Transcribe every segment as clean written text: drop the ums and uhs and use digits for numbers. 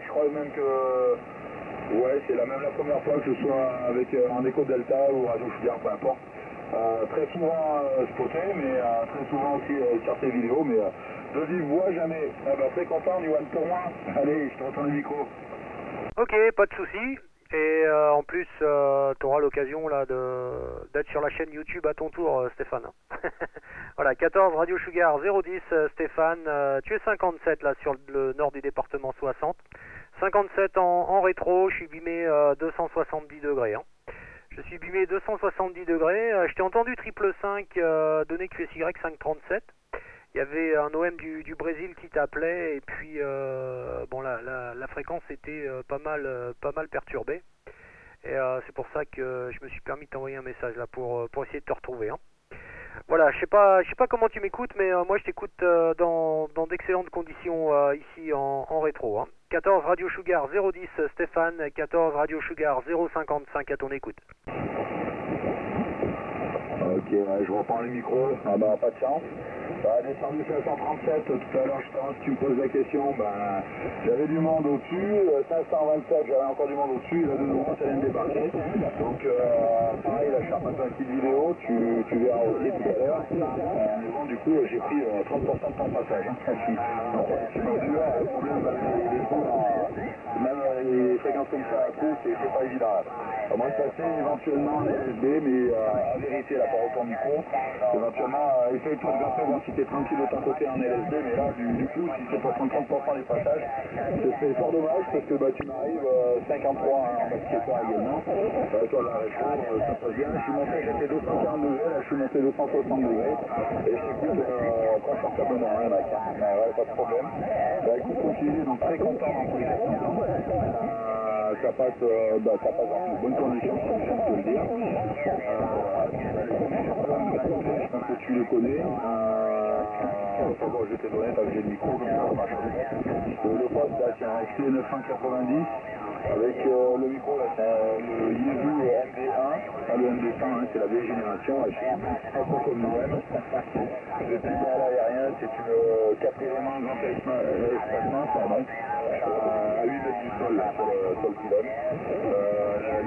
Je crois même que... Ouais, c'est même la première fois que ce soit avec un Echo Delta ou Radio Sugar, peu importe. Très souvent spoté, mais très souvent aussi sur tes vidéos, mais de vive voix jamais. Très content, Yoann, pour moi. Allez, je te retourne le micro. Ok, pas de souci. Et en plus, tu auras l'occasion là d'être sur la chaîne YouTube à ton tour, Stéphane. Voilà, 14 Radio Sugar 010, Stéphane. Tu es 57 là sur le nord du département 60. 57 en rétro, je suis bimé 270 degrés. Hein. Je suis bimé 270 degrés. Je t'ai entendu triple 5 donner QSY 537. Il y avait un OM du Brésil qui t'appelait et puis bon la fréquence était pas mal perturbée et c'est pour ça que je me suis permis de t'envoyer un message là pour essayer de te retrouver. Hein. Voilà, je sais pas comment tu m'écoutes, mais moi je t'écoute dans d'excellentes conditions ici en rétro. Hein. 14 Radio Sugar 010 Stéphane, 14 Radio Sugar 055 à ton écoute. Ok, ouais, je reprends le micro. Ah bah pas de chance. Descendu 537, tout à l'heure justement si tu me poses la question, j'avais du monde au-dessus, 527 j'avais encore du monde au-dessus, et là de nouveau ça vient de débarquer. Donc pareil, là je fais un petite vidéo, tu verras aussi tout à l'heure. Mais bon du coup j'ai pris 30% de ton passage. Donc c'est pas dur, le problème les trous, même les fréquences comme ça à coup, c'est pas évident. À moins de passer éventuellement en LSB, mais à vérifier là par rapport au micro, éventuellement essaye-toi de faire voir si t'es tranquille de ton côté en LSD, mais là du coup si c'est pour prendre 30% des passages, c'est fort dommage parce que tu m'arrives 53 en basket également. Toi la région, ça passe bien. Je suis monté, j'étais 240 degrés, là je suis monté 260 degrés et je t'écoute confortablement, hein, mec. Ouais, pas de problème. Écoute, continue, donc très content dans tous les cas. Ça passe dans de bonnes conditions, comme je viens de te le dire. Je pense que tu les connais. Bon, je t'ai donné, t'as vu le micro, comme ça marche. Le poste, là, c'est un XT 990. Avec le micro, là, c'est le Yeezy MD1. Le MD100, hein, c'est la vieille génération. Là, je suis un peu comme nous-mêmes. Le pilier à l'aérien, c'est une 4 éléments grand espacement, pardon. À 8 mètres du sol, là, sur le pylône.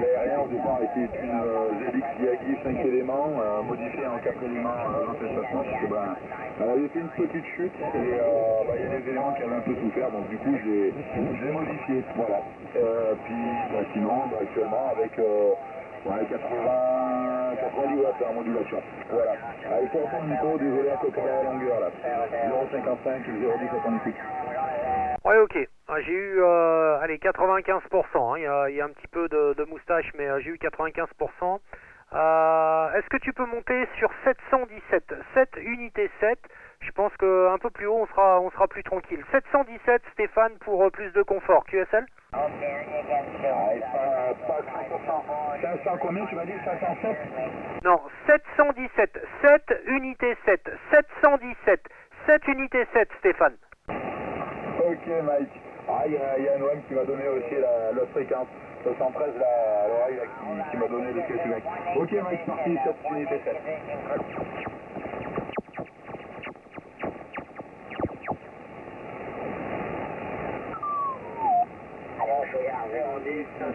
L'aérien, au départ, était une ZX Yagi 5 éléments, modifiée en 4 éléments grand espacement, parce que elle avait fait une petite chute et il y a des éléments qui avaient un peu souffert, donc du coup, je l'ai modifié. Voilà. Puis, sinon, actuellement, avec 90 watts en modulation. Voilà. Avec pour le micro, désolé un peu pour la longueur là. 0,55 et 0,10 à ton écoute. Ouais, ok. J'ai eu allez 95%. Hein. Il y a un petit peu de moustache, mais j'ai eu 95%. Est-ce que tu peux monter sur 717 7 unité 7? Je pense qu'un peu plus haut, on sera plus tranquille. 717, Stéphane, pour plus de confort. QSL? Pas 500 combien tu m'as dit? 507? Non, 717 7 unité 7. 717 7 unité 7, Stéphane. Ok, Mike. Il y a un OM qui m'a donné aussi la fréquence. 213 là, à l'oreille qui m'a donné le QSY. Ok, Mike, parti, 7 unité 7.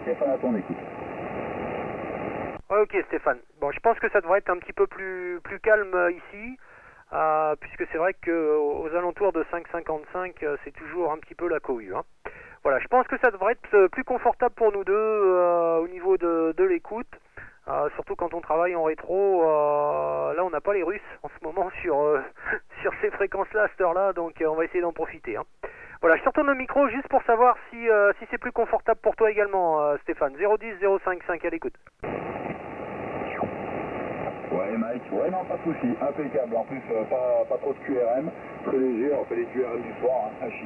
Stéphane, à ton écoute. Ok, Stéphane. Bon, je pense que ça devrait être un petit peu plus calme ici, puisque c'est vrai qu'aux alentours de 5,55, c'est toujours un petit peu la cohue. Hein. Voilà, je pense que ça devrait être plus confortable pour nous deux au niveau de l'écoute, surtout quand on travaille en rétro. Là, on n'a pas les Russes en ce moment sur ces fréquences-là, à cette heure-là, donc on va essayer d'en profiter. Hein. Voilà, je te retourne au micro juste pour savoir si c'est plus confortable pour toi également, Stéphane. 010 055 à l'écoute. Ouais, Mike, ouais, non, pas de souci, impeccable. En plus, pas trop de QRM, très léger, on fait les QRM du soir, hein, chi.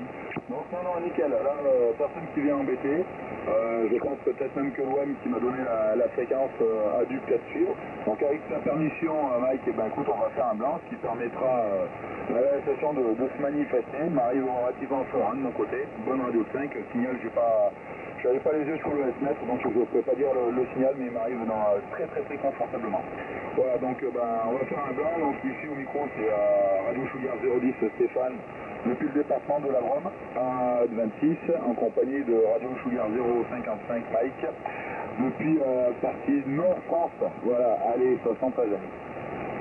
Donc, non, nickel. Là, personne qui vient embêter. Je pense peut-être même que l'OM qui m'a donné la fréquence a dû peut-être suivre. Donc, avec sa permission, Mike, écoute, on va faire un blanc, ce qui permettra à la station de se manifester. Il m'arrive relativement fort de mon côté. Bonne radio 5, signal, je n'avais pas les yeux sur le S-mètre, donc je ne peux pas dire le signal, mais il m'arrive très confortablement. Voilà, donc on va faire un blanc. Donc ici au micro, c'est Radio Sugar 010 Stéphane, depuis le département de la Drôme, à 26, en compagnie de Radio Sugar 055 Mike, depuis partie Nord-France. Voilà, allez, 73 amis.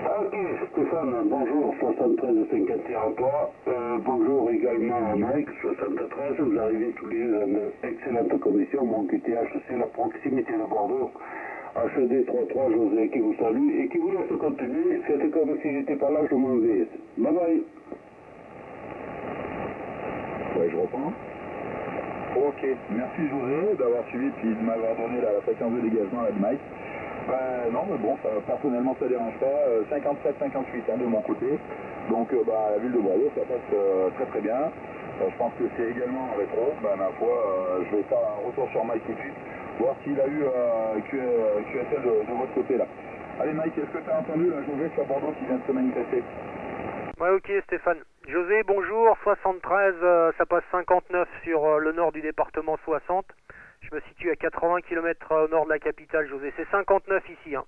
Ok, Stéphane, bonjour, 73-51 à toi. Bonjour également à Mike, 73. Vous arrivez tous les deux dans une excellente commission. Mon QTH, c'est la proximité de Bordeaux. HD 33, José qui vous salue et qui vous laisse continuer. Faites comme si j'étais pas là, je m'en vais. Bye bye. Ouais, je reprends. Ok, merci José d'avoir suivi puis de m'avoir donné la fréquence de dégagement à de Mike. Non mais bon, ça, personnellement ça dérange pas, 57-58 de mon côté, donc la ville de Bordeaux ça passe très très bien, je pense que c'est également en rétro, ma foi je vais faire un retour sur Mike tout de suite, voir s'il a eu QSL de votre côté là. Allez Mike, est-ce que tu as entendu la José sur Bordeaux qui vient de se manifester? Ouais, ok Stéphane. José, bonjour, 73, ça passe 59 sur le nord du département 60. Je me situe à 80 km au nord de la capitale, José. C'est 59 ici, hein.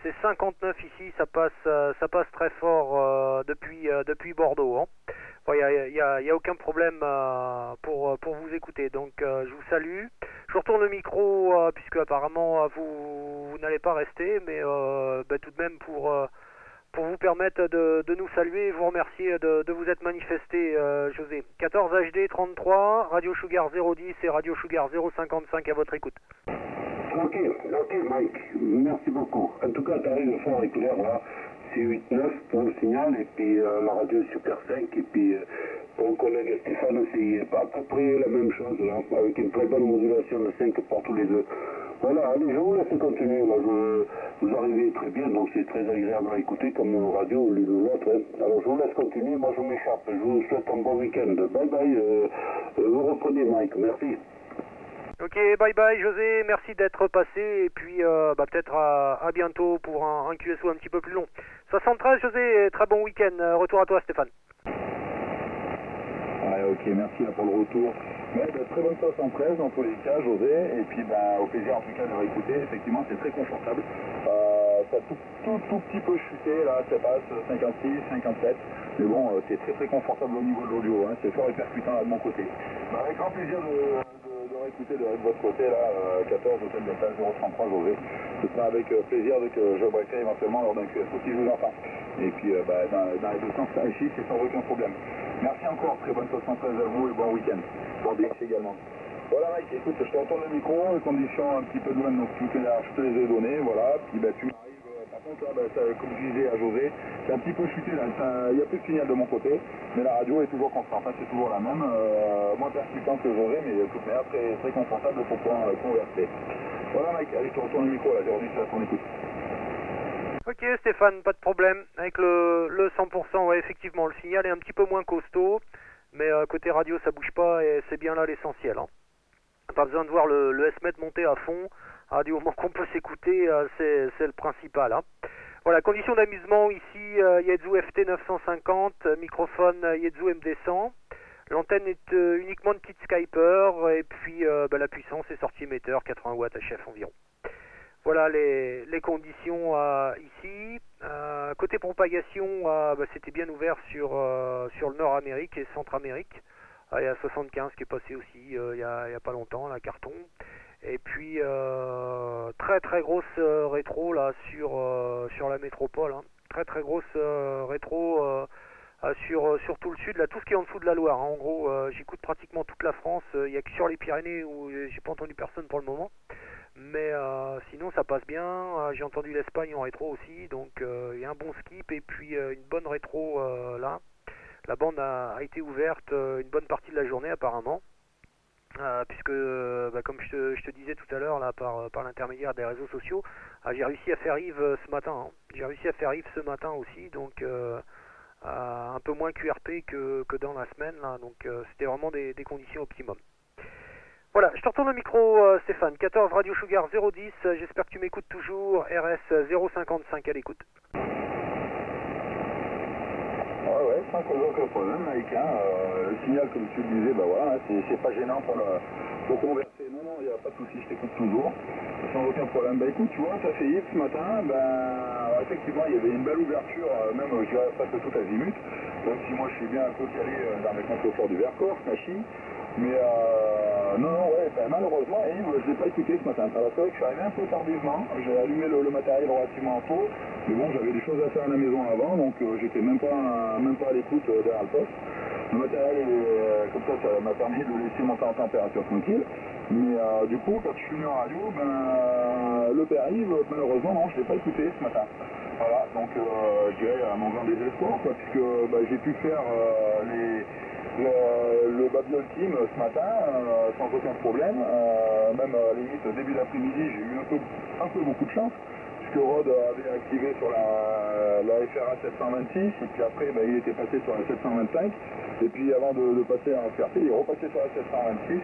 C'est 59 ici, ça passe très fort depuis Bordeaux. Hein. Bon, y a aucun problème pour vous écouter. Donc je vous salue. Je retourne le micro puisque apparemment vous n'allez pas rester, mais tout de même pour vous permettre de nous saluer et vous remercier de vous être manifesté, José. 14 HD 33, Radio Sugar 010 et Radio Sugar 055 à votre écoute. Ok, Mike, merci beaucoup. En tout cas, tu arrives fort et clair là. C'est 8-9 pour le signal et puis la radio Super 5 et puis ton collègue Stéphane aussi, à peu près la même chose là, avec une très bonne modulation de 5 pour tous les deux. Voilà, allez, je vous laisse continuer là, vous arrivez très bien, donc c'est très agréable à écouter comme radio l'une ou l'autre. Hein. Alors je vous laisse continuer, moi je m'échappe, je vous souhaite un bon week-end. Bye bye, vous reprenez Mike, merci. Ok, bye bye José, merci d'être passé et puis peut-être à bientôt pour un QSO un petit peu plus long. 73 José, très bon week-end, retour à toi Stéphane. Ouais, ok, merci pour le retour. Ouais, très bonne 73 dans tous les cas, José, et puis au plaisir en tout cas de réécouter, effectivement c'est très confortable. Ça a tout petit peu chuté, là, ça passe 56, 57, mais bon, c'est très confortable au niveau de l'audio, hein, c'est fort et percutant là de mon côté. Avec grand plaisir de réécouter de votre côté, là, 14 Hôtel Delta 033 José. Ce sera avec plaisir que je breakerai éventuellement lors d'un QSO si je vous en parle. Et puis dans les deux sens, ça ici, c'est sans aucun problème. Merci encore, très bonne 73 à vous et bon week-end. Bon DX également. Voilà Mike, écoute, je te retourne le micro, les conditions un petit peu de loin, donc je te les ai données, voilà, puis tu m'arrives, par contre là, comme je disais à José, c'est un petit peu chuté là, il n'y a plus de signal de mon côté, mais la radio est toujours constante, hein, c'est toujours la même, moins percutant que José, mais de toute manière très confortable pour pouvoir converser. Voilà Mike, allez, je te retourne le micro là, aujourd'hui c'est à ton écoute. Ok Stéphane, pas de problème. Avec le 100%, ouais, effectivement, le signal est un petit peu moins costaud, mais côté radio ça bouge pas et c'est bien là l'essentiel. Hein. Pas besoin de voir le S-MET monter à fond, du moment qu'on peut s'écouter, c'est le principal. Hein. Voilà, conditions d'amusement ici, Yaesu FT 950, microphone Yaesu MD100. L'antenne est uniquement de petite Skyper et puis la puissance est sortie émetteur 80 watts HF environ. Voilà les conditions ici. Côté propagation, c'était bien ouvert sur le Nord-Amérique et Centre-Amérique. Il y a 75 qui est passé aussi il y a pas longtemps, là, carton. Et puis très grosse rétro là sur la métropole. Hein. Très grosse rétro sur tout le sud, là, tout ce qui est en dessous de la Loire. Hein. En gros, j'écoute pratiquement toute la France. Il n'y a que sur les Pyrénées où j'ai pas entendu personne pour le moment. Mais sinon ça passe bien, j'ai entendu l'Espagne en rétro aussi, donc il y a un bon skip et puis une bonne rétro là. La bande a été ouverte une bonne partie de la journée apparemment, puisque comme je te disais tout à l'heure là par l'intermédiaire des réseaux sociaux, j'ai réussi à faire Yves ce matin. Hein. J'ai réussi à faire Yves ce matin aussi, donc un peu moins QRP que dans la semaine là, donc c'était vraiment des conditions optimum. Voilà, je te retourne le micro Stéphane, 14 Radio Sugar 010, j'espère que tu m'écoutes toujours, RS 055 à l'écoute. Ouais, sans aucun problème, Mike, hein, le signal comme tu le disais, voilà, c'est pas gênant pour converser, non, il n'y a pas de souci, je t'écoute toujours, sans aucun problème. Écoute, tu vois, ça fait Yves ce matin, effectivement, il y avait une belle ouverture, même je dirais presque tout azimut, Même si moi je suis bien un peu calé dans les contreforts du Vercors, Nachi. Mais non, ouais, ben, malheureusement, Yves, je ne l'ai pas écouté ce matin. Alors c'est vrai que je suis arrivé un peu tardivement. J'ai allumé le matériel relativement tôt. Mais bon, j'avais des choses à faire à la maison avant, donc j'étais même pas à l'écoute derrière le poste. Le matériel, comme ça m'a permis de laisser monter en température tranquille. Mais du coup, quand je suis venu en radio, ben, le père Yves, malheureusement, non, je ne l'ai pas écouté ce matin. Voilà, donc je dirais à mon grand désespoir, quoi, puisque j'ai pu faire le Babylon Team ce matin sans aucun problème. Même à la limite, début d'après-midi, j'ai eu un peu beaucoup de chance, puisque Rod avait activé sur la FRA 726, et puis après il était passé sur la 725, et puis avant de passer en FRT, il est repassé sur la 726.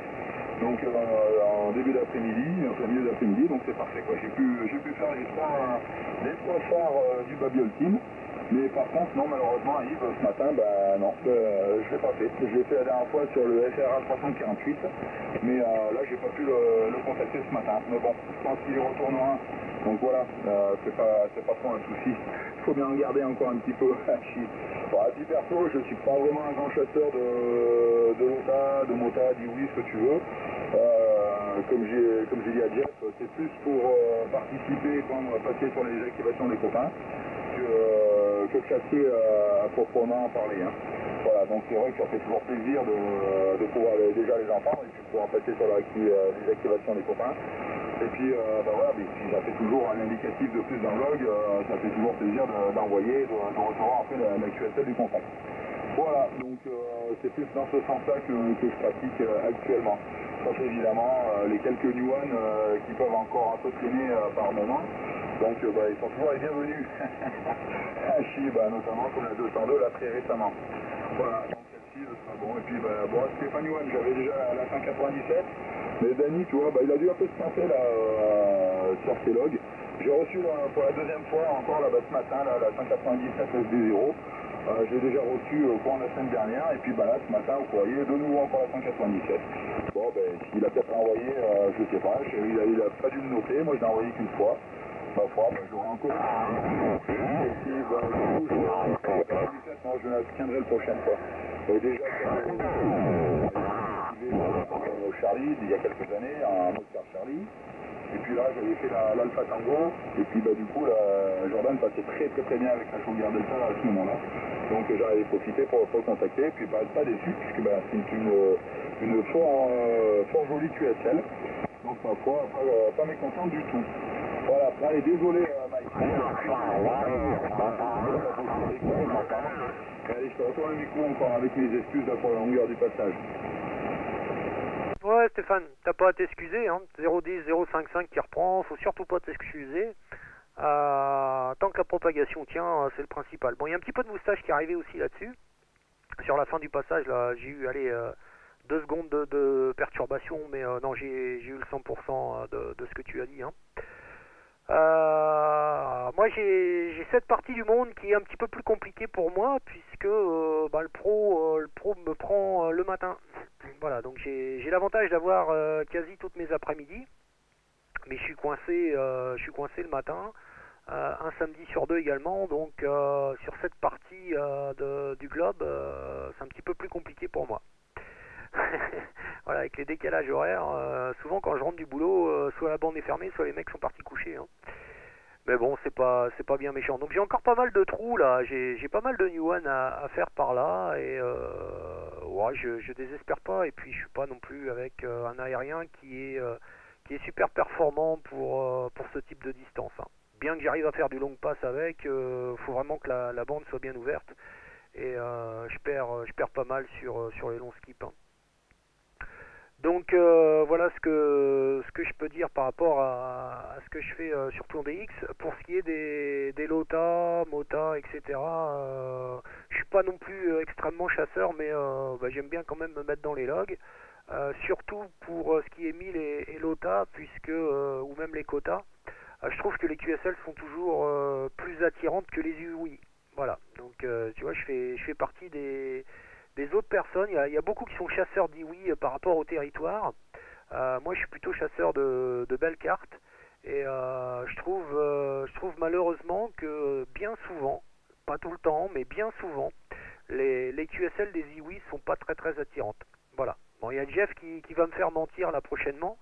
Donc en début d'après-midi, enfin milieu d'après-midi, donc c'est parfait quoi. J'ai pu faire les trois phares du Babylon Team. Mais par contre, non, malheureusement, Yves, ce matin, non, je ne l'ai pas fait. Je l'ai fait la dernière fois sur le FRA 348, mais là, j'ai pas pu le contacter ce matin. Mais bon, je pense qu'il y retournera. Donc voilà, c'est pas trop un souci. Il faut bien regarder encore un petit peu. Bon, à titre perso, je suis pas vraiment un grand chasseur de Lota, de Mota, d'Iwi, ce que tu veux. Comme j'ai dit à Jeff, c'est plus pour participer quand on va passer sur les activations des copains que chasser à proprement parler. Hein. Voilà, donc c'est vrai que ça fait toujours plaisir de pouvoir déjà les entendre et puis pouvoir passer sur les activations des copains. Et puis, voilà, mais puis ça fait toujours un indicatif de plus dans le log, ça fait toujours plaisir d'envoyer, de recevoir après la QSL du contact. Voilà, donc c'est plus dans ce sens-là que je pratique actuellement. Sauf évidemment les quelques new one qui peuvent encore un peu traîner par moment. Donc ils sont toujours les bienvenus. Notamment comme la 202 là très récemment. Voilà, donc celle-ci sera bon. Et puis Stéphane One, j'avais déjà la 197. Mais Danny, tu vois, il a dû un peu se planter là sur ses logs. J'ai reçu pour la deuxième fois encore là, ce matin la 197 SD0. J'ai déjà reçu au courant de la semaine dernière, et puis là, ce matin, au courrier, de nouveau encore la 197. Bon, s'il a peut-être envoyé, je sais pas, il a pas dû me noter, moi je l'ai envoyé qu'une fois. Ma foi, j'aurai encore. Et puis, du coup, je la tiendrai le prochaine fois. Déjà, Charlie, il y a quelques années, en Oscar Charlie. Et puis là, j'avais fait l'Alpha Tango, et puis du coup, Jordan passait très bien avec la Chaudière Delta à ce moment-là. Donc j'en avais profité pour le contacter, et puis pas déçu, puisque c'est une fort jolie QSL. Donc ma foi, pas mécontent du tout. Voilà, allez, désolé Mike. Allez, je te retourne le micro encore avec mes excuses là, pour la longueur du passage. Ouais Stéphane, t'as pas à t'excuser, hein. 010, 055 qui reprend, faut surtout pas t'excuser. Tant que la propagation tient, c'est le principal. Bon, il y a un petit peu de moustache qui est arrivé aussi là-dessus. Sur la fin du passage, là, j'ai eu 2 secondes de perturbation, mais non, j'ai eu le 100% de ce que tu as dit. Hein. Moi, j'ai cette partie du monde qui est un petit peu plus compliquée pour moi, puisque le pro me prend le matin. Voilà, donc j'ai l'avantage d'avoir quasi toutes mes après-midi, mais je suis coincé le matin. Un samedi sur 2 également, donc sur cette partie du globe, c'est un petit peu plus compliqué pour moi. Voilà, avec les décalages horaires, souvent quand je rentre du boulot, soit la bande est fermée, soit les mecs sont partis coucher. Hein. Mais bon, c'est pas bien méchant. Donc j'ai encore pas mal de trous là, j'ai pas mal de new one à faire par là, et ouais, je désespère pas, et puis je suis pas non plus avec un aérien qui est super performant pour ce type de distance. Hein. Bien que j'arrive à faire du long pass avec, faut vraiment que la bande soit bien ouverte, et je perds pas mal sur les longs skips. Hein. Donc voilà ce que je peux dire par rapport à ce que je fais sur Plan DX. Pour ce qui est des LOTA, MOTA, etc., je suis pas non plus extrêmement chasseur, mais j'aime bien quand même me mettre dans les logs. Surtout pour ce qui est 1000 et LOTA, puisque ou même les quotas. Je trouve que les QSL sont toujours plus attirantes que les UI. Voilà, donc tu vois, je fais partie des autres personnes. Il y a beaucoup qui sont chasseurs d'IWI par rapport au territoire. Moi, je suis plutôt chasseur de belles cartes. Et je trouve malheureusement que bien souvent, pas tout le temps, mais bien souvent, les QSL des Ziwi sont pas très attirantes. Voilà. Bon, il y a Jeff qui va me faire mentir là prochainement,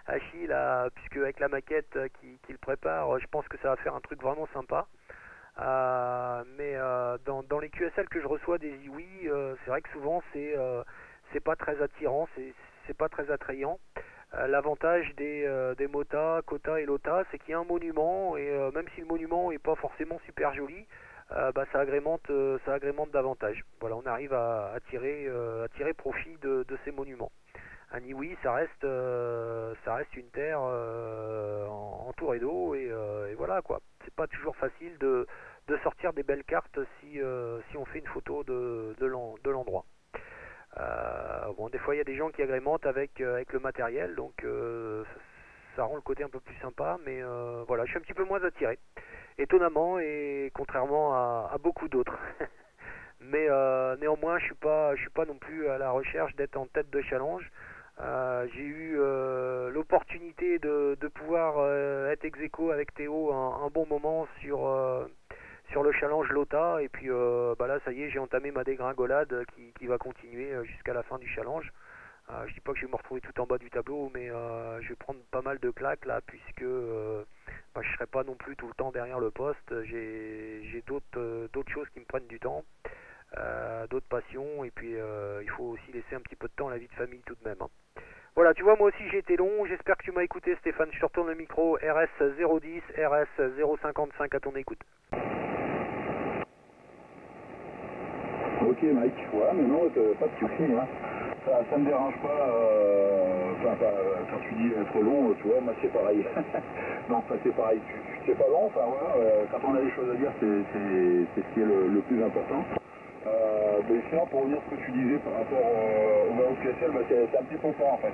Hachi là, puisque avec la maquette qu'il prépare, je pense que ça va faire un truc vraiment sympa. Mais dans les QSL que je reçois des Ziwi, c'est vrai que souvent c'est pas très attirant, c'est pas très attrayant. L'avantage des Mota, Kota et Lota, c'est qu'il y a un monument, et même si le monument est pas forcément super joli, ça agrémente davantage. Voilà, on arrive à tirer profit de ces monuments. Un Iwi, ça reste une terre entourée d'eau, et voilà quoi. C'est pas toujours facile de sortir des belles cartes si on fait une photo de l'endroit. Bon, des fois il y a des gens qui agrémentent avec le matériel, donc ça rend le côté un peu plus sympa, mais voilà, je suis un petit peu moins attiré, étonnamment, et contrairement à beaucoup d'autres. Mais néanmoins, je suis pas non plus à la recherche d'être en tête de challenge. J'ai eu l'opportunité de pouvoir être ex-aequo avec Théo un bon moment sur le challenge Lota, et puis là ça y est, j'ai entamé ma dégringolade qui va continuer jusqu'à la fin du challenge. Je dis pas que je vais me retrouver tout en bas du tableau, mais je vais prendre pas mal de claques là, puisque je serai pas non plus tout le temps derrière le poste. J'ai d'autres choses qui me prennent du temps, d'autres passions, et puis il faut aussi laisser un petit peu de temps à la vie de famille tout de même, hein. Voilà, tu vois, moi aussi j'ai été long, j'espère que tu m'as écouté Stéphane, je te retourne le micro, RS010, RS055 à ton écoute. Ok Mike, ouais, mais non, pas de soucis, hein. Ça me dérange pas, quand tu dis trop long, tu vois, moi c'est pareil. Donc c'est pareil, c'est pas long, enfin voilà, quand on a des choses à dire, c'est ce qui est le plus important. Mais sinon, pour revenir à ce que tu disais par rapport au QSL, c'est un petit peu ça en fait.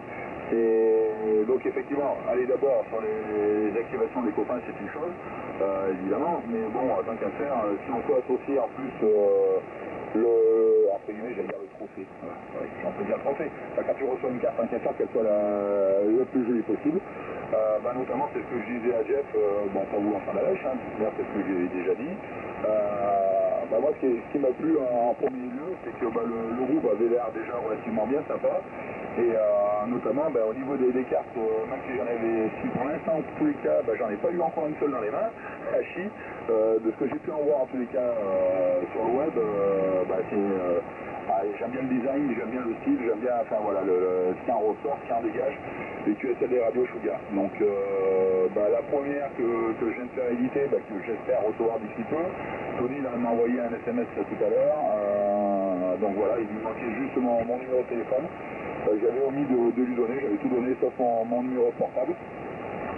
Donc effectivement, aller d'abord sur les activations des copains, c'est une chose, évidemment, mais bon, tant qu'à faire, si on peut associer en plus entre guillemets, j'allais dire le trophée, voilà, ouais, on peut dire trophée, quand tu reçois une carte, tant qu'à faire qu'elle soit la plus jolie possible, notamment c'est ce que je disais à Jeff, pas vous en faire la lèche, hein, c'est ce que j'ai déjà dit. Moi, ce qui m'a plu en premier lieu, c'est que le groupe avait l'air déjà relativement bien sympa, et notamment au niveau des cartes, même si j'en avais, si pour l'instant, en tous les cas, j'en ai pas eu encore une seule dans les mains, Hachi, de ce que j'ai pu en voir en tous les cas sur le web, j'aime bien le design, j'aime bien le style, j'aime bien, enfin voilà, ce qui en ressort, ce qui en dégage, les QSL des radios Sugar. Donc la première que je viens de faire éditer, que j'espère recevoir d'ici peu, Tony m'a envoyé un SMS tout à l'heure, donc voilà, il lui manquait juste mon numéro de téléphone. J'avais omis de lui donner, j'avais tout donné sauf mon numéro portable.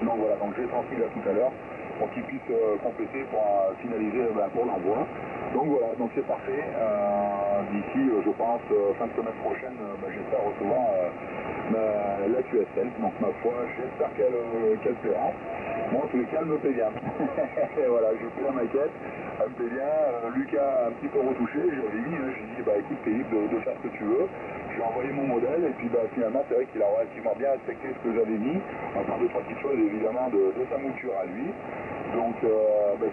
Donc voilà, donc je l'ai transmis là tout à l'heure pour qu'il puisse compléter pour finaliser pour l'envoi. Donc voilà, donc c'est parfait. D'ici, je pense, fin de semaine prochaine, j'espère recevoir la QSL. Donc ma foi, j'espère qu'elle plaira. Moi, en tous les cas, elle me plaît bien. Et voilà, j'ai fait la maquette, elle me plaît bien. Lucas a un petit peu retouché, j'avais mis, j'ai dit, écoute, t'es libre de faire ce que tu veux. J'ai envoyé mon modèle, et puis finalement, c'est vrai qu'il a relativement bien respecté ce que j'avais mis, à part deux, trois petites choses, évidemment, de sa mouture à lui. Donc,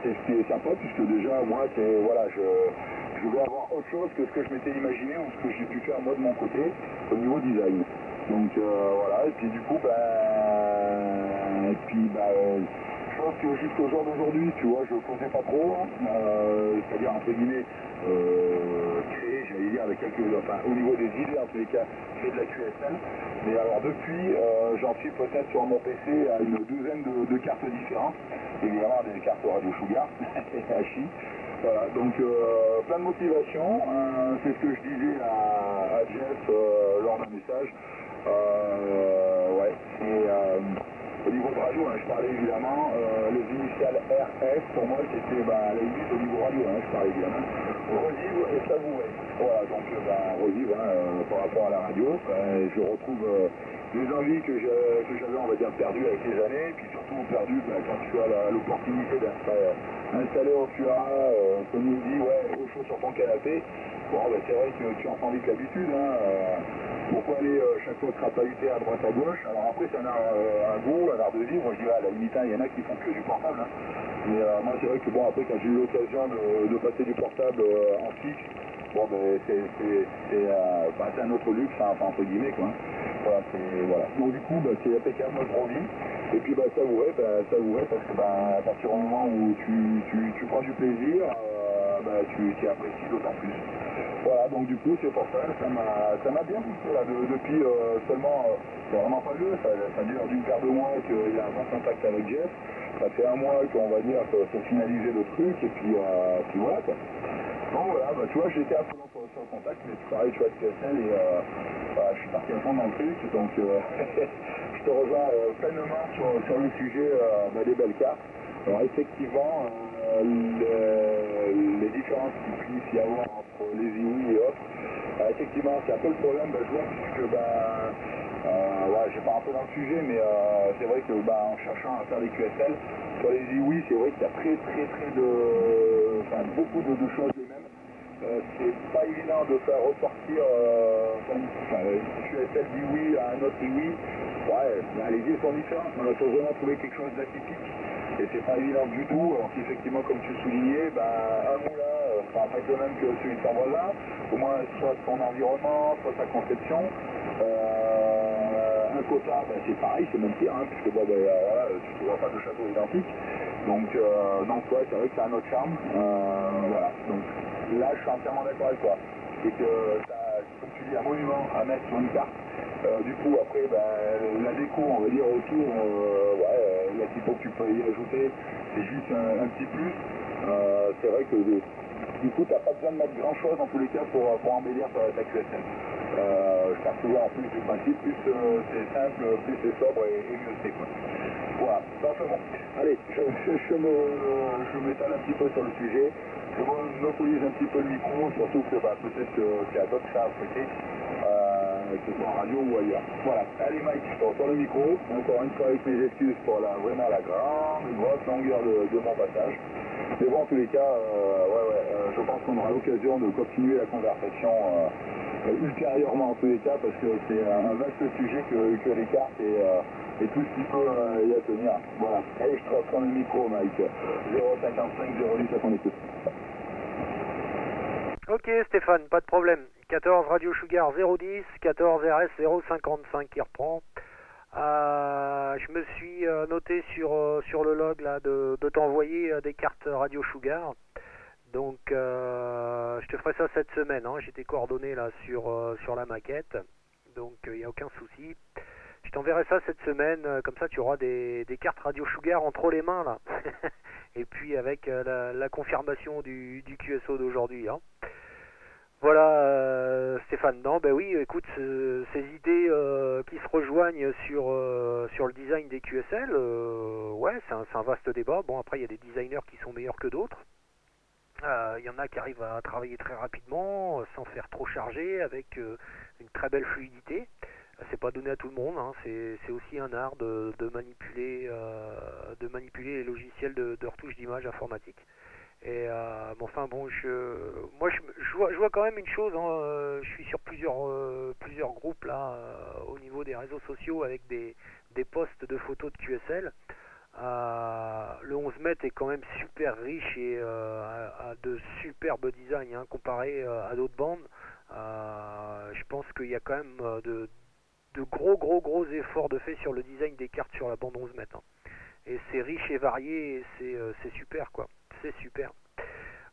c'est ce qui est sympa, puisque déjà, moi, je voulais avoir autre chose que ce que je m'étais imaginé, ou ce que j'ai pu faire, moi, de mon côté, au niveau design. Donc, voilà, et puis du coup, chose que jusqu'au jour d'aujourd'hui, tu vois, je ne faisais pas trop, c'est-à-dire, entre guillemets, créer, j'allais dire, avec au niveau des idées, en tous les cas, créer de la QSL. Mais alors, depuis, j'en suis peut-être sur mon PC à une douzaine de cartes différentes, évidemment, des cartes Radio Sugar, et Hachi. Voilà, donc plein de motivation, c'est ce que je disais à Jeff lors d'un message. Au niveau de radio, je parlais évidemment, les initiales RS, pour moi c'était à la limite au niveau radio, je parlais évidemment. Revivre et savourer. Voilà, donc revivre par rapport à la radio. Je retrouve les envies que j'avais, on va dire, perdues avec les années, puis surtout perdues quand tu as l'opportunité d'être installé au Fura, comme il dit, au chaud sur ton canapé. Bon, c'est vrai que tu entends vite l'habitude, pourquoi aller chaque fois crapahuter à droite à gauche. Alors après, c'est un goût, un art de vivre. Je dirais à la limite, il y en a qui font que du portable. Mais moi, c'est vrai que après, quand j'ai eu l'occasion de passer du portable en fixe Bon, ben, c'est un autre luxe, hein, enfin, entre guillemets, quoi. Voilà, voilà. Donc, du coup, c'est impeccable, moi, je revis. Et puis, savourer, parce que, à partir du moment où tu prends du plaisir, tu apprécies d'autant plus. Voilà, donc, du coup, c'est pour ça, ça m'a bien poussé, là, depuis seulement, c'est vraiment pas vieux, ça dure d'une paire de mois qu'il y a un bon contact avec Jeff. Ça fait un mois qu'on va dire que c'est finalisé le truc, et puis voilà, quoi. Donc voilà, tu vois, j'étais un peu long sur le contact, mais pareil, tu vois, QSL, et je suis parti à fond dans le truc, donc je te rejoins pleinement sur le sujet des belles cartes. Alors effectivement, les différences qu'il puisse y avoir entre les IOI et autres, effectivement, c'est un peu le problème, je vois, puisque je vais pas rentrer dans le sujet, mais c'est vrai que en cherchant à faire des QSL, sur les IOI, c'est vrai qu'il y a beaucoup de choses les mêmes. C'est pas évident de faire ressortir une QSL d'IOI à un autre IOI. Ouais, les îles sont différentes, mais on a vraiment trouvé quelque chose d'atypique. Et c'est pas évident du tout, alors qu'effectivement, comme tu soulignais, un moulin sera pas le même que celui de son voisin, au moins soit son environnement, soit sa conception. Un quota, c'est pareil, c'est même pire, hein, puisque tu ne vois pas de château identique. Donc ouais, c'est vrai que c'est un autre charme. Voilà, donc là, je suis entièrement d'accord avec toi. C'est que t'as, comme tu dis, un monument à mettre sur une carte. Du coup, après, la déco, on va dire autour, la typo que tu peux y ajouter, c'est juste un petit plus. C'est vrai que du coup, tu n'as pas besoin de mettre grand chose en tous les cas pour embellir ta QSL. Je pars toujours en plus du principe, plus c'est simple, plus c'est sobre et mieux c'est, quoi. Voilà, parfait, bon. Allez, je m'étale un petit peu sur le sujet. Je monopolise un petit peu le micro, surtout que peut-être qu'il y a d'autres chats à fouetter, que ce soit en radio ou ailleurs. Voilà, allez Mike, je te retourne le micro, encore une fois avec mes excuses pour vraiment la grosse longueur de mon passage. Mais bon, en tous les cas, je pense qu'on aura l'occasion de continuer la conversation ultérieurement en tous les cas, parce que c'est un vaste sujet que les cartes et tout ce qu'il peut y à tenir. Voilà, allez, je te reprends le micro Mike, 055 08 à ton écoute. Ok Stéphane, pas de problème. 14 Radio Sugar 010, 14 RS 055 qui reprend. Je me suis noté sur le log là de t'envoyer des cartes Radio Sugar. Donc je te ferai ça cette semaine, hein. J'ai tes coordonnées là sur la maquette. Donc il n'y a aucun souci. Je t'enverrai ça cette semaine, comme ça tu auras des cartes Radio Sugar entre les mains là. Et puis avec la confirmation du QSO d'aujourd'hui, hein. Voilà Stéphane, non oui, écoute, ces idées qui se rejoignent sur le design des QSL, ouais, c'est un vaste débat. Bon, après il y a des designers qui sont meilleurs que d'autres. Il y en a qui arrivent à travailler très rapidement, sans faire trop charger, avec une très belle fluidité. C'est pas donné à tout le monde, hein. C'est aussi un art de manipuler les logiciels de retouche d'image informatique. Et enfin bon, je vois quand même une chose, hein, je suis sur plusieurs groupes là au niveau des réseaux sociaux avec des posts de photos de QSL. Le 11 mètres est quand même super riche et a de superbes designs, hein, comparé à d'autres bandes. Je pense qu'il y a quand même de gros efforts de fait sur le design des cartes sur la bande 11 mètres, hein. Et c'est riche et varié, et c'est super, quoi. C'est super.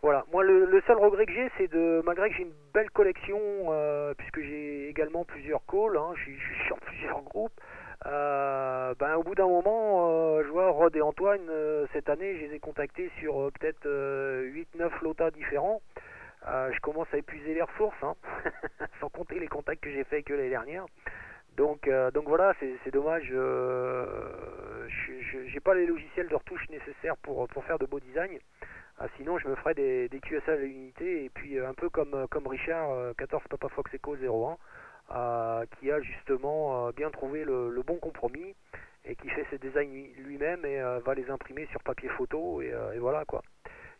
Voilà, moi le seul regret que j'ai, c'est malgré que j'ai une belle collection, puisque j'ai également plusieurs calls, hein, je suis sur plusieurs groupes, au bout d'un moment, je vois Rod et Antoine, cette année, je les ai contactés sur peut-être 8-9 lotas différents. Je commence à épuiser les ressources, hein, sans compter les contacts que j'ai faits que l'année dernière. Donc voilà, c'est dommage, j'ai pas les logiciels de retouche nécessaires pour faire de beaux designs. Sinon je me ferais des QSL à l'unité, et puis un peu comme Richard, 14 Papa Fox Echo 01, qui a justement bien trouvé le bon compromis, et qui fait ses designs lui-même et va les imprimer sur papier photo, et voilà quoi.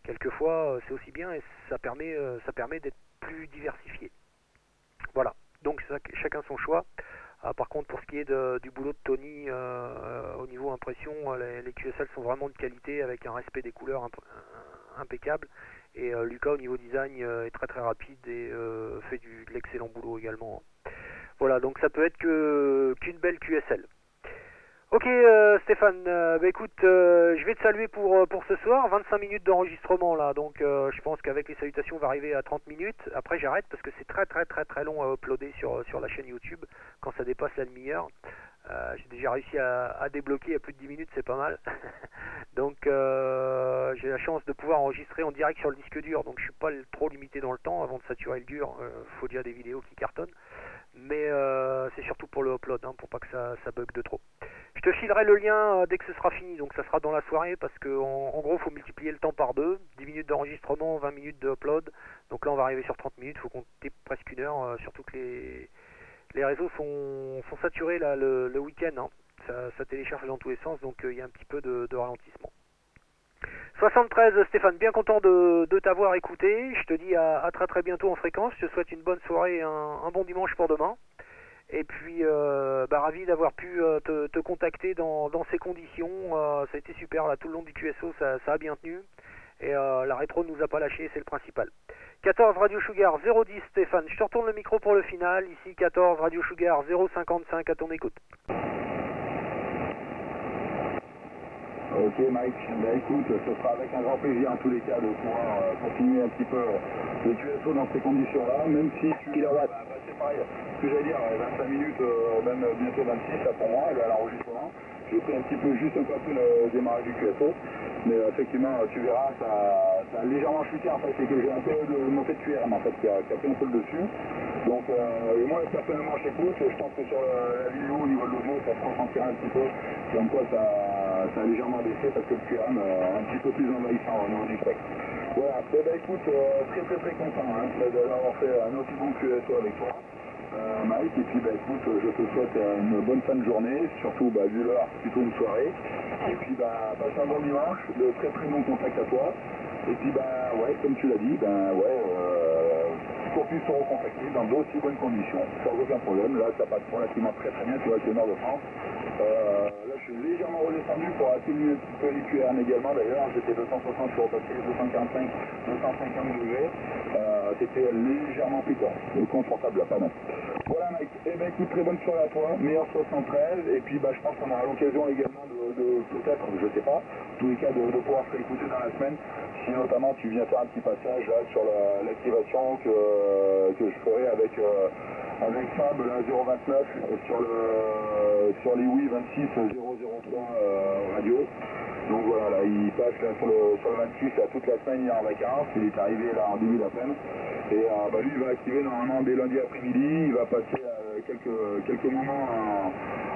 Quelquefois c'est aussi bien, et ça permet d'être plus diversifié. Voilà, donc chacun son choix. Par contre, pour ce qui est du boulot de Tony, au niveau impression, les QSL sont vraiment de qualité, avec un respect des couleurs impeccable, Et Lucas au niveau design est très très rapide et fait de l'excellent boulot également. Voilà, donc ça peut être qu'une belle QSL. Ok Stéphane, bah écoute, je vais te saluer pour ce soir, 25 minutes d'enregistrement là, donc je pense qu'avec les salutations on va arriver à 30 minutes, après j'arrête parce que c'est très long à uploader sur la chaîne YouTube, quand ça dépasse la demi-heure. J'ai déjà réussi à débloquer à plus de 10 minutes, c'est pas mal. Donc j'ai la chance de pouvoir enregistrer en direct sur le disque dur, donc je suis pas trop limité dans le temps. Avant de saturer le dur, faut déjà des vidéos qui cartonnent. Mais c'est surtout pour le upload, hein, pour pas que ça bug de trop. Je te filerai le lien dès que ce sera fini, donc ça sera dans la soirée, parce que en gros faut multiplier le temps par 2, 10 minutes d'enregistrement, 20 minutes de upload. Donc là on va arriver sur 30 minutes, faut compter presque une heure, surtout que les réseaux sont saturés là, le week-end, hein. Ça télécharge dans tous les sens, donc il y a un petit peu de ralentissement. 73 Stéphane, bien content de t'avoir écouté. Je te dis à très bientôt en fréquence. Je te souhaite une bonne soirée et un bon dimanche pour demain. Et puis ravi d'avoir pu te contacter dans ces conditions. Ça a été super là, tout le long du QSO, ça a bien tenu. Et la rétro ne nous a pas lâché, c'est le principal. 14 Radio Sugar 010 Stéphane, je te retourne le micro pour le final. Ici 14 Radio Sugar 055 à ton écoute. Ok Mike, ben écoute, ce sera avec un grand plaisir en tous les cas de pouvoir continuer un petit peu le QSO dans ces conditions-là, même si kilowatts, c'est pareil, ce que j'allais dire, 25 minutes, même bientôt 26 là pour moi, à l'enregistrement. J'ai pris un petit peu juste un peu après le démarrage du QSO, mais effectivement tu verras, ça a légèrement chuté en fait, c'est que j'ai un peu de montée de QRM en fait qui a pris un peu le dessus. Donc moi personnellement je t'écoute, je pense que sur la vidéo au niveau de l'audio ça se ressentir un petit peu, comme quoi ça a légèrement baissé parce que le QRM est un petit peu plus envahissant au niveau du spec. Voilà, ben écoute, très content hein, d'avoir fait un aussi bon QSO avec toi. Mike, et puis écoute, je te souhaite une bonne fin de journée, surtout vu l'heure, plutôt une soirée, et puis passe un bon dimanche, de très bons contacts à toi, et puis ouais, comme tu l'as dit, qu'on puisse se recontacter dans d'aussi bonnes conditions, sans aucun problème. Là ça passe relativement très bien, tu vois, avec le nord de France. Là je suis légèrement redescendu pour atténuer un petit peu les QRM également, d'ailleurs j'étais 260, je suis repassé 245, 250 degrés, c'était légèrement piquant, confortable là, pas mal. Voilà Mike, écoute, très bonne soirée à toi, meilleur 73, et puis je pense qu'on aura l'occasion également de peut-être, je sais pas, en tous les cas de pouvoir se réécouter dans la semaine, si notamment tu viens faire un petit passage là sur l'activation que je ferai avec Fab, la 029, sur les Wii 26 003 radio. Donc voilà, là, il passe là, sur le 26 là, toute la semaine, il est en vacances, il est arrivé là en début d'après-midi. Et lui, il va activer normalement dès lundi après-midi, il va passer quelques moments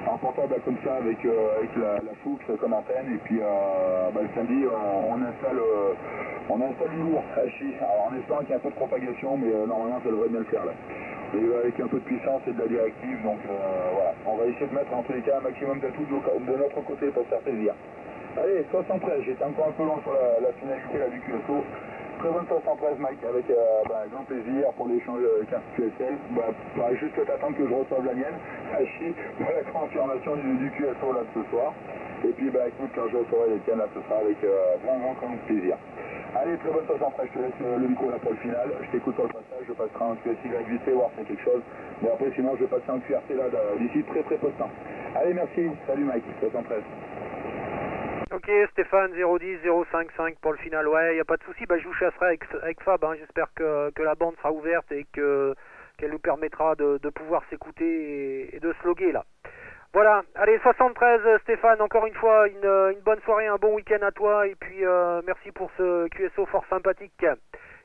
en portable comme ça avec la Fuchs comme antenne. Et puis le samedi, on installe du lourd à Chi. Alors en espérant qu'il y ait un peu de propagation, mais normalement ça devrait bien le faire là. Et avec un peu de puissance et de la directive, donc voilà. On va essayer de mettre en tous les cas un maximum d'atouts de notre côté pour se faire plaisir. Allez, 73, j'étais encore un peu long sur la finalité là, du QSO. Très bonne 73 Mike, avec grand plaisir pour l'échange carte QSL. Juste t'attendre que je reçoive la mienne, Hachi, pour la confirmation du QSO là de ce soir. Et puis écoute, quand je recevrai les tiennes là, ce sera avec grand plaisir. Allez, très bonne 73, je te laisse le micro là pour le final. Je t'écoute sur le passage, je passerai en QSI vite fait, voir si c'est quelque chose. Mais après sinon je vais passer en QRT là d'ici très peu de temps. Allez, merci, salut Mike, 73. Ok Stéphane, 010, 055 pour le final, ouais, y a pas de souci, je vous chasserai avec Fab, hein. J'espère que la bande sera ouverte et qu'elle nous permettra de pouvoir s'écouter et de se loguer là. Voilà, allez 73 Stéphane, encore une fois, une bonne soirée, un bon week-end à toi, et puis merci pour ce QSO fort sympathique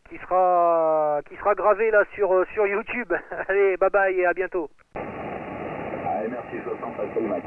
qui sera gravé là sur YouTube. Allez, bye bye et à bientôt. Allez, merci 73, salut Mike.